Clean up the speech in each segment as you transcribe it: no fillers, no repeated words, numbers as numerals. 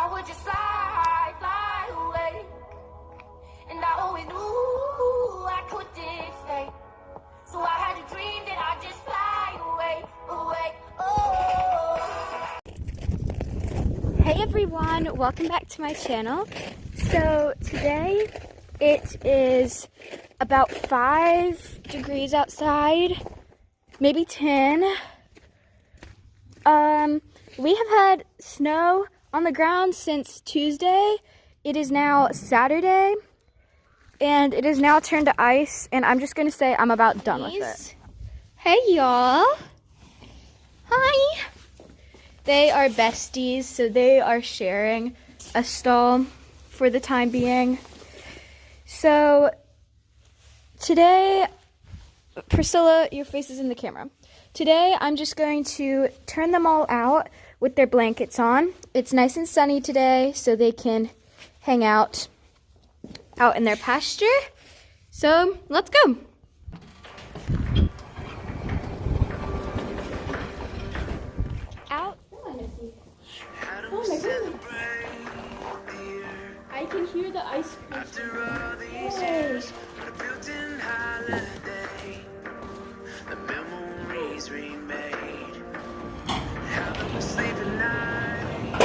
I would just fly, fly away. And I always knew I couldn't stay. So I had a dream that I'd just fly away, away, oh. Hey everyone, welcome back to my channel. So today it is about 5 degrees outside, maybe 10. We have had snow on the ground since Tuesday. It is now Saturday, and it is now turned to ice, and I'm just gonna say I'm about done with it. Hey y'all. Hi. They are besties, so they are sharing a stall for the time being. So today, Priscilla, your face is in the camera. Today, I'm just going to turn them all out with their blankets on. It's nice and sunny today, so they can hang out in their pasture. So, let's go. Out. Oh my goodness. I can hear the ice cream. Yay. The memories remade. Haven't we sleep at night?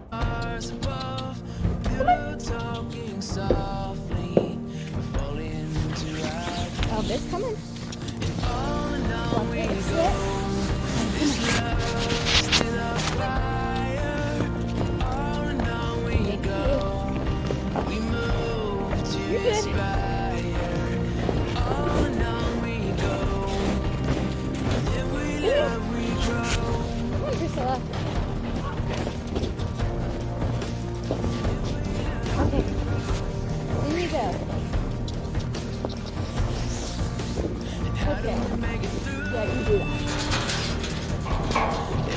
Stars above, pillow talking softly. We're falling into our Oh, this coming. all in all we go. This love still a fire. All in all we go. We move to inspire. Priscilla. Okay. In you go. Okay. Yeah, you do that.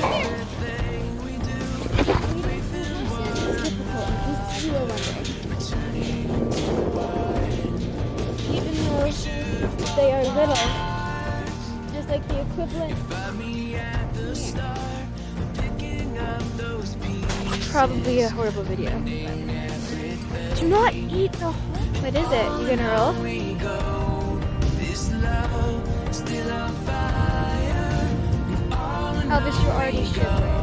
Come here. This is difficult in case you are wondering. Even though they are little, just like the equivalent. Probably a horrible video. Do not eat the whole. What is it? You gonna roll? Elvis, you're already shivering.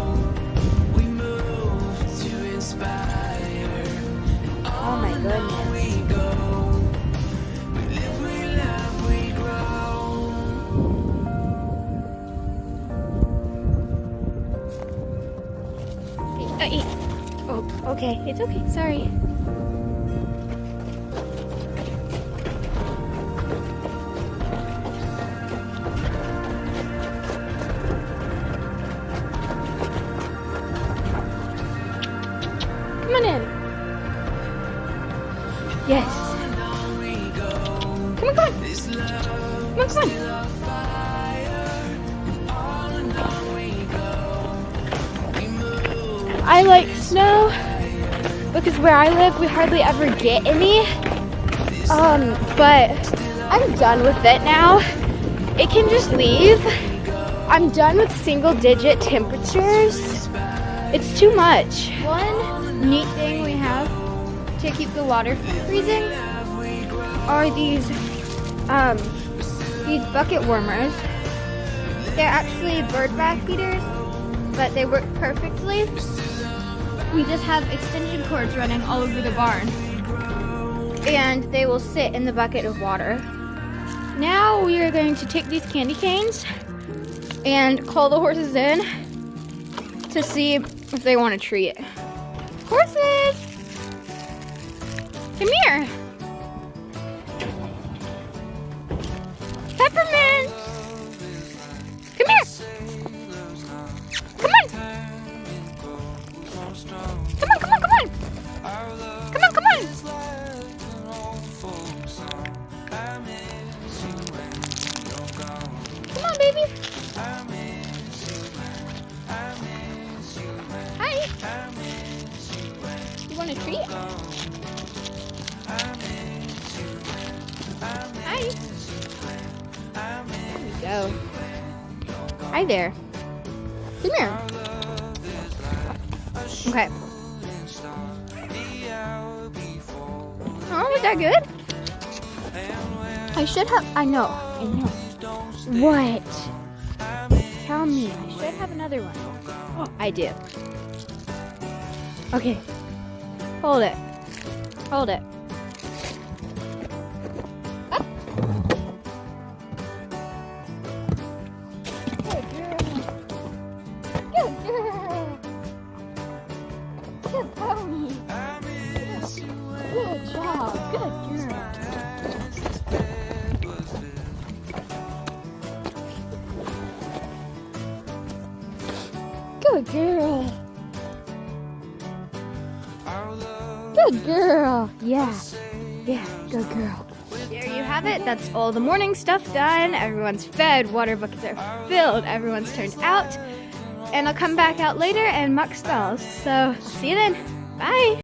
Oh my goodness. Oh, okay. It's okay. Sorry. Come on in. Yes. Come on, come on. Come on, come on. I like snow because where I live we hardly ever get any, but I'm done with it now. It can just leave. I'm done with single digit temperatures. It's too much. One neat thing we have to keep the water from freezing are these bucket warmers. They're actually bird bath heaters, but they work perfectly. We just have extension cords running all over the barn, and they will sit in the bucket of water. Now we are going to take these candy canes and call the horses in to see if they want a treat. Horses! Come here! Peppermint! Come here! Come on! Come on, come on, come on! Come on, come on! Come on, baby! Hi! You want a treat? Hi! There we go. Hi there. Come here. Okay. Oh, was that good? I should have. I know. What? Tell me. I should have another one. Oh, I do. Okay. Hold it. Hold it. Up. Good girl. Good girl. Good pony. Good job. Good girl. Good girl. Good girl. Yeah. Yeah, good girl. There you have it. That's all the morning stuff done. Everyone's fed. Water buckets are filled. Everyone's turned out. And I'll come back out later and muck spells. So, see you then. Bye.